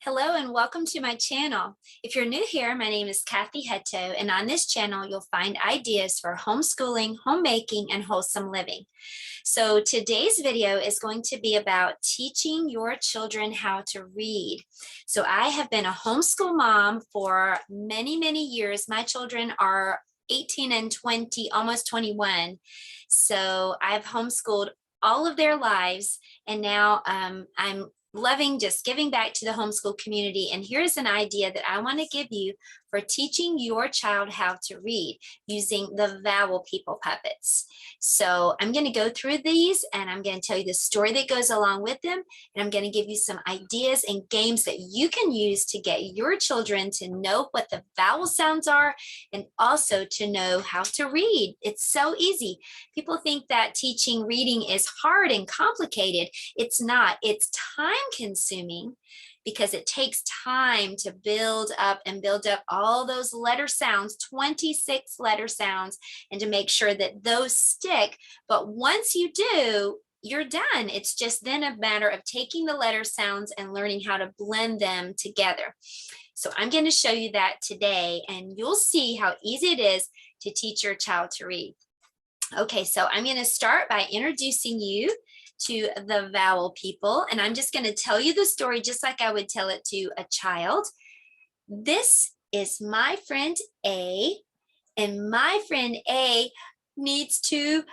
Hello and welcome to my channel. If you're new here, my name is Kathy Hetto, and on this channel you'll find ideas for homeschooling, homemaking, and wholesome living. So today's video is going to be about teaching your children how to read. So I have been a homeschool mom for many years. My children are 18 and 20, almost 21. So I've homeschooled all of their lives, and now I'm loving just giving back to the homeschool community. And here's an idea that I want to give you for teaching your child how to read using the Vowel People puppets. So I'm going to go through these and I'm going to tell you the story that goes along with them. And I'm going to give you some ideas and games that you can use to get your children to know what the vowel sounds are and also to know how to read. It's so easy. People think that teaching reading is hard and complicated. It's not. It's time consuming because it takes time to build up all those letter sounds, 26 letter sounds, and to make sure that those stick. But once you do, you're done. It's just then a matter of taking the letter sounds and learning how to blend them together. So I'm going to show you that today, and you'll see how easy it is to teach your child to read. Okay, so I'm going to start by introducing you to the Vowel People, and I'm just going to tell you the story just like I would tell it to a child. This is my friend A, and my friend A needs to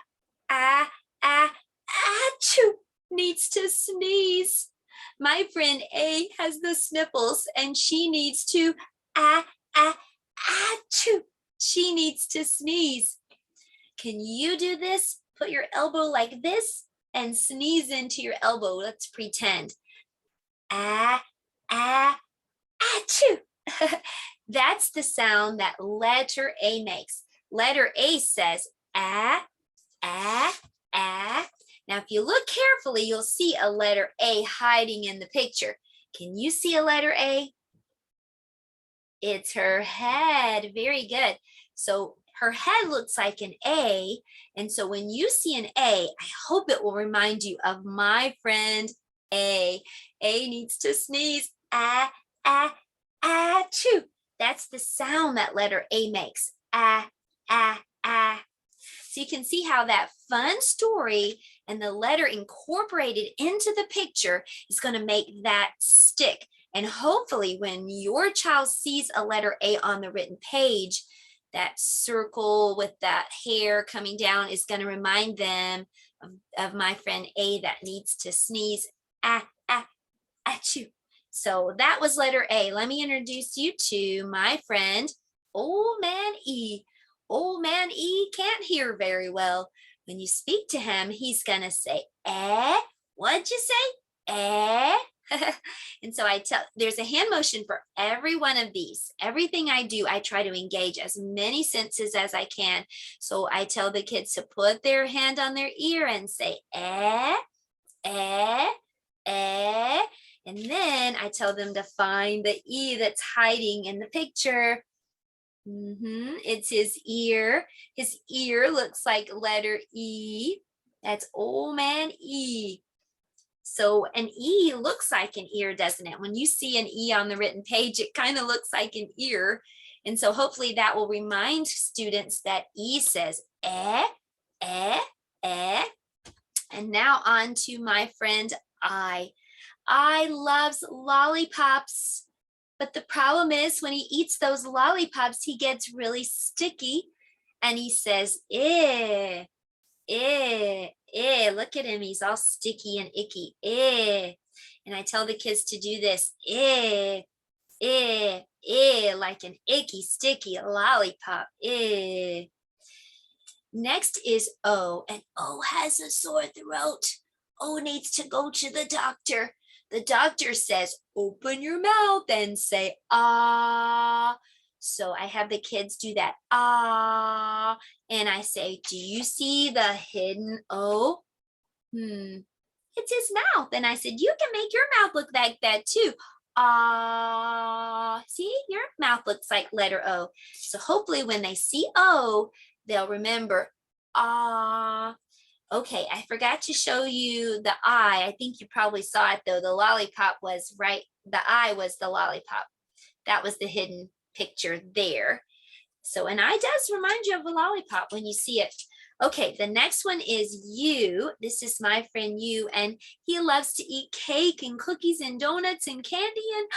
needs to sneeze. My friend A has the sniffles and she needs to she needs to sneeze. Can you do this? Put your elbow like this and sneeze into your elbow. Let's pretend. Achoo. That's the sound that letter A makes. Letter A says ah. Now, if you look carefully, you'll see a letter A hiding in the picture. Can you see a letter A? It's her head. Very good. So her head looks like an A. And so when you see an A, I hope it will remind you of my friend A. A needs to sneeze. Achoo. That's the sound that letter A makes. So you can see how that fun story and the letter incorporated into the picture is going to make that stick. And hopefully when your child sees a letter A on the written page, that circle with that hair coming down is going to remind them of my friend A that needs to sneeze. Achoo. So that was letter A. Let me introduce you to my friend, Old Man E. Old Man E can't hear very well. When you speak to him, he's going to say, eh? What'd you say? Eh? And so there's a hand motion for every one of these. Everything I do, I try to engage as many senses as I can. So I tell the kids to put their hand on their ear and say, eh, eh, eh. And then I tell them to find the E that's hiding in the picture. It's his ear. His ear looks like letter E. That's Old Man E. So an E looks like an ear, doesn't it? When you see an E on the written page, it kind of looks like an ear. And so hopefully that will remind students that E says eh, eh, eh. And now on to my friend I. I loves lollipops. But the problem is when he eats those lollipops, he gets really sticky and he says, eh, eh, eh. Look at him. He's all sticky and icky. Eh. And I tell the kids to do this. Eh, eh, eh, like an icky, sticky lollipop. Eh. Next is O, and O has a sore throat. O needs to go to the doctor. The doctor says, open your mouth and say, ah. So I have the kids do that, ah. And I say, do you see the hidden O? It's his mouth. And I said, you can make your mouth look like that too. Ah. See, your mouth looks like letter O. So hopefully when they see O, they'll remember, ah. Okay, I forgot to show you the eye. I think you probably saw it though. The lollipop was right. The eye was the lollipop. That was the hidden picture there. So an eye does remind you of a lollipop when you see it. Okay, the next one is you. This is my friend you, and he loves to eat cake and cookies and donuts and candy and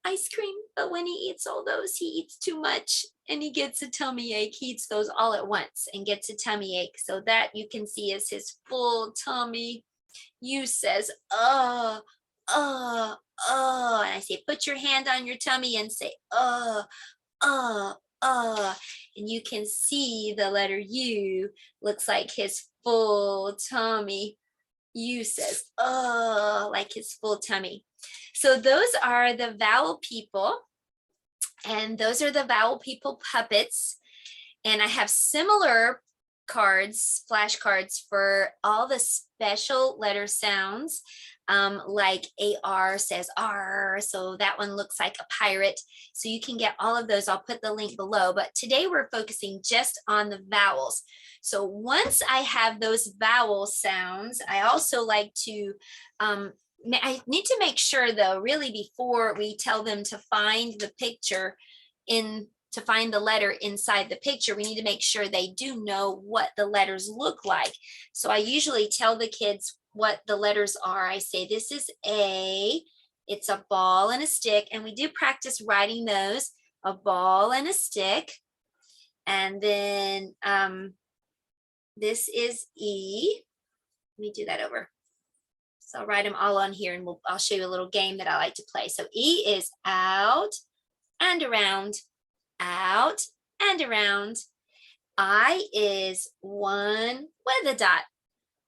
ice cream. But when he eats all those, he eats too much and he gets a tummy ache. He eats those all at once and gets a tummy ache. So that you can see is his full tummy. You says, uh, and I say, put your hand on your tummy and say, uh, uh, and you can see the letter U looks like his full tummy. U says, like his full tummy. So those are the Vowel People, and those are the Vowel People puppets. And I have similar cards, flashcards for all the special letter sounds, like AR says R, so that one looks like a pirate. So you can get all of those. I'll put the link below, but today we're focusing just on the vowels. So once I have those vowel sounds, I also like to, I need to make sure though, really before we tell them to find the picture to find the letter inside the picture, we need to make sure they do know what the letters look like. So I usually tell the kids what the letters are. I say, this is A, it's a ball and a stick. And we do practice writing those, a ball and a stick. And then this is E. Let me do that over. So I'll write them all on here and I'll show you a little game that I like to play. So E is out and around, out and around. I is one with a dot,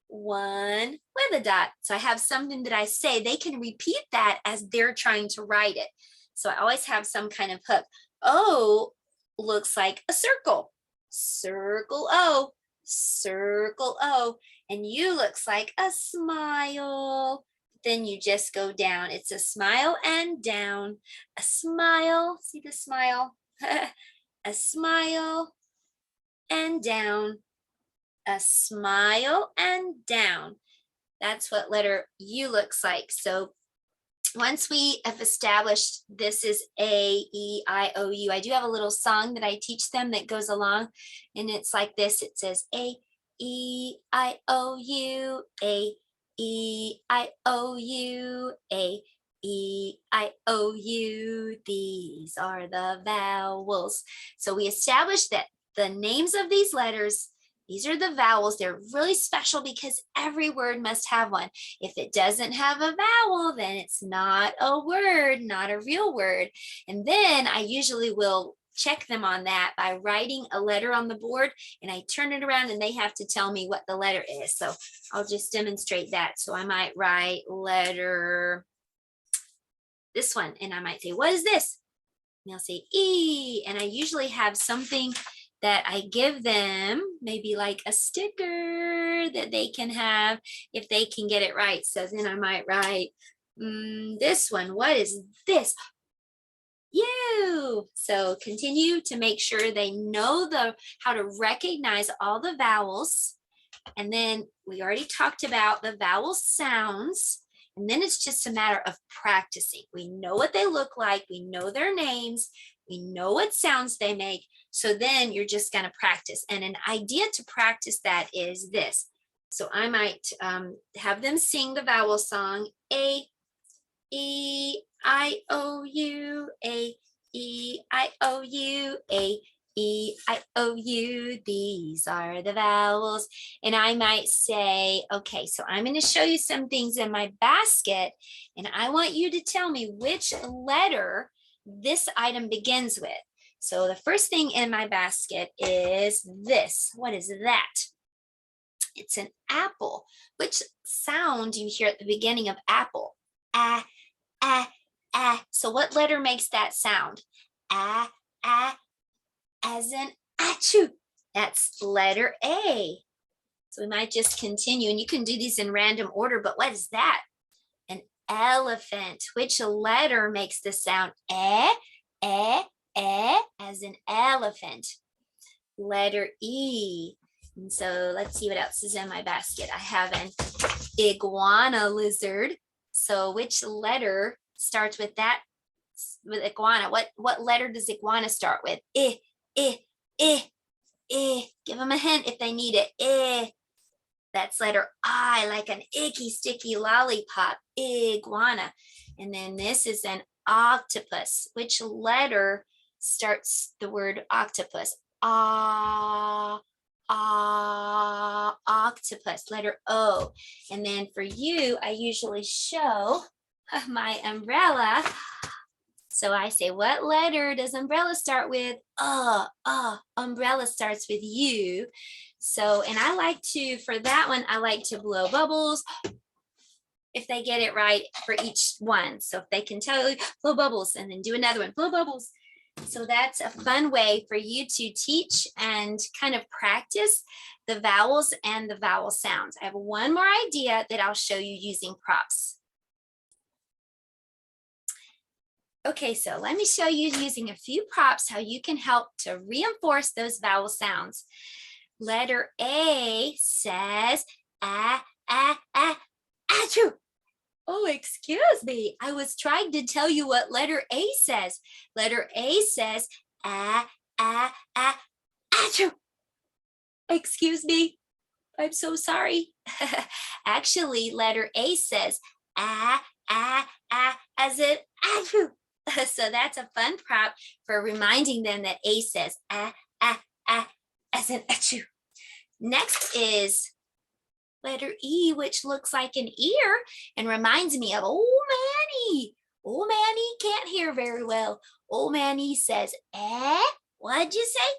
one with a dot. So I have something that I say, they can repeat that as they're trying to write it. So I always have some kind of hook. O looks like a circle, circle O, circle O. And U looks like a smile. Then you just go down. It's a smile and down, a smile. See the smile? A smile and down, a smile and down. That's what letter U looks like. So once we have established this is A, E, I, O, U, I do have a little song that I teach them that goes along, and it's like this. It says A, E, I, O, U, A, E, I, O, U, A, E, I, O, U. These are the vowels. So we established that the names of these letters, these are the vowels. They're really special because every word must have one. If it doesn't have a vowel, then it's not a word, not a real word. And then I usually will check them on that by writing a letter on the board, and I turn it around and they have to tell me what the letter is. So I'll just demonstrate that. So I might write letter, this one, and I might say, what is this? And they'll say E, and I usually have something that I give them, maybe like a sticker that they can have if they can get it right. So then I might write this one. What is this? You. So continue to make sure they know how to recognize all the vowels. And then we already talked about the vowel sounds. And then it's just a matter of practicing. We know what they look like. We know their names. We know what sounds they make. So then you're just going to practice. And an idea to practice that is this. So I might have them sing the vowel song, A, E, I, O, U, A, E, I, O, U, A, E, I, O, U. These are the vowels. And I might say, okay, so I'm going to show you some things in my basket, and I want you to tell me which letter this item begins with. So the first thing in my basket is this. What is that? It's an apple. Which sound do you hear at the beginning of apple? Ah, ah, ah. So what letter makes that sound? Ah, ah, as in achoo. That's letter A. So we might just continue, and you can do these in random order, but what is that? An elephant. Which letter makes the sound eh, as in elephant? Letter E. And so let's see what else is in my basket. I have an iguana lizard. So which letter starts with that? With iguana, what letter does iguana start with? I, I, I, I. Give them a hint if they need it. I. That's letter I, like an icky sticky lollipop. Iguana. And then this is an octopus. Which letter starts the word octopus? Ah, octopus, letter O. And then for you, I usually show my umbrella. So I say, what letter does umbrella start with? Umbrella starts with U. So, and I like to, for that one, I like to blow bubbles if they get it right for each one. So if they can tell you, blow bubbles, and then do another one, blow bubbles. So that's a fun way for you to teach and kind of practice the vowels and the vowel sounds. I have one more idea that I'll show you using props. Okay, so let me show you using a few props how you can help to reinforce those vowel sounds. Letter A says, achoo. Oh, excuse me. I was trying to tell you what letter A says. Letter A says, achoo. Excuse me. I'm so sorry. Actually, letter A says, as in, achoo. So that's a fun prop for reminding them that A says, as in, achoo. Next is letter E, which looks like an ear and reminds me of old Manny. Old Manny can't hear very well. Old Manny says, what'd you say?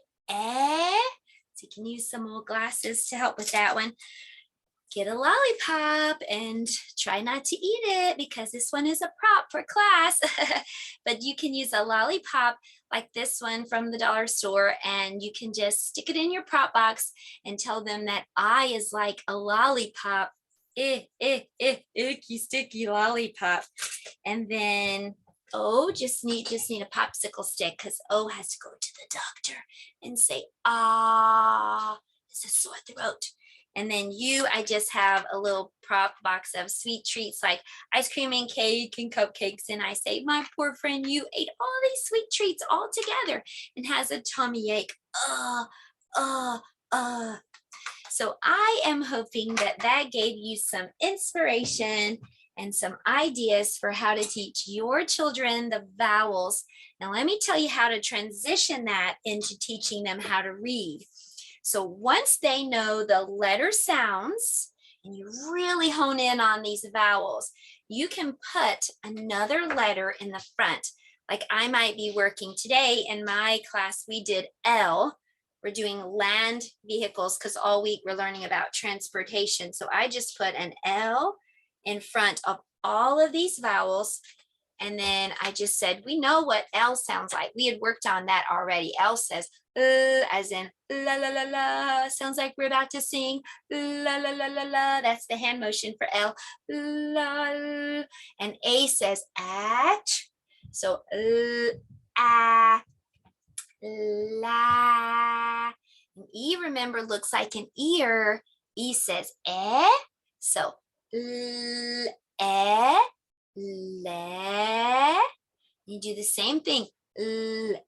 So you can use some old glasses to help with that one. Get a lollipop and try not to eat it because this one is a prop for class. But you can use a lollipop like this one from the dollar store, and you can just stick it in your prop box and tell them that I is like a lollipop. Icky sticky lollipop. And then O just need a popsicle stick because O has to go to the doctor and say, it's a sore throat. And then you, I just have a little prop box of sweet treats like ice cream and cake and cupcakes. And I say, my poor friend, you ate all these sweet treats all together and has a tummy ache. So I am hoping that that gave you some inspiration and some ideas for how to teach your children the vowels. Now, let me tell you how to transition that into teaching them how to read. So once they know the letter sounds and you really hone in on these vowels, you can put another letter in the front. Like I might be working today in my class, we did L. We're doing land vehicles because all week we're learning about transportation. So I just put an L in front of all of these vowels. And then I just said, we know what L sounds like. We had worked on that already. L says, as in la la la la. Sounds like we're about to sing la la la la la. That's the hand motion for L. La. And A says ach. So la. And E, remember, looks like an ear. E says So le. You do the same thing. See,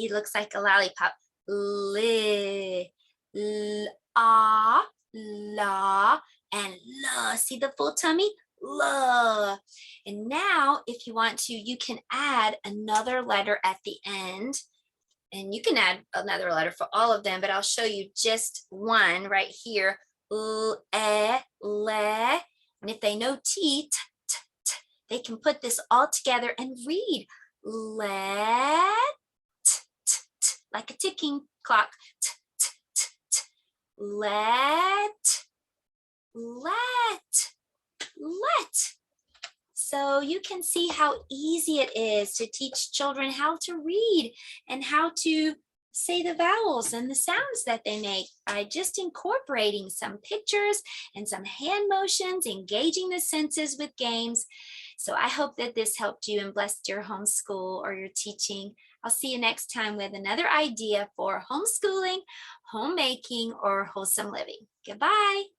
it looks like a lollipop. La, and la. See the full tummy? La. And now, if you want to, you can add another letter at the end. And you can add another letter for all of them, but I'll show you just one right here. Le. And if they know T, they can put this all together and read let, like a ticking clock. Let. So you can see how easy it is to teach children how to read and how to say the vowels and the sounds that they make by just incorporating some pictures and some hand motions, engaging the senses with games. So I hope that this helped you and blessed your homeschool or your teaching. I'll see you next time with another idea for homeschooling, homemaking, or wholesome living. Goodbye.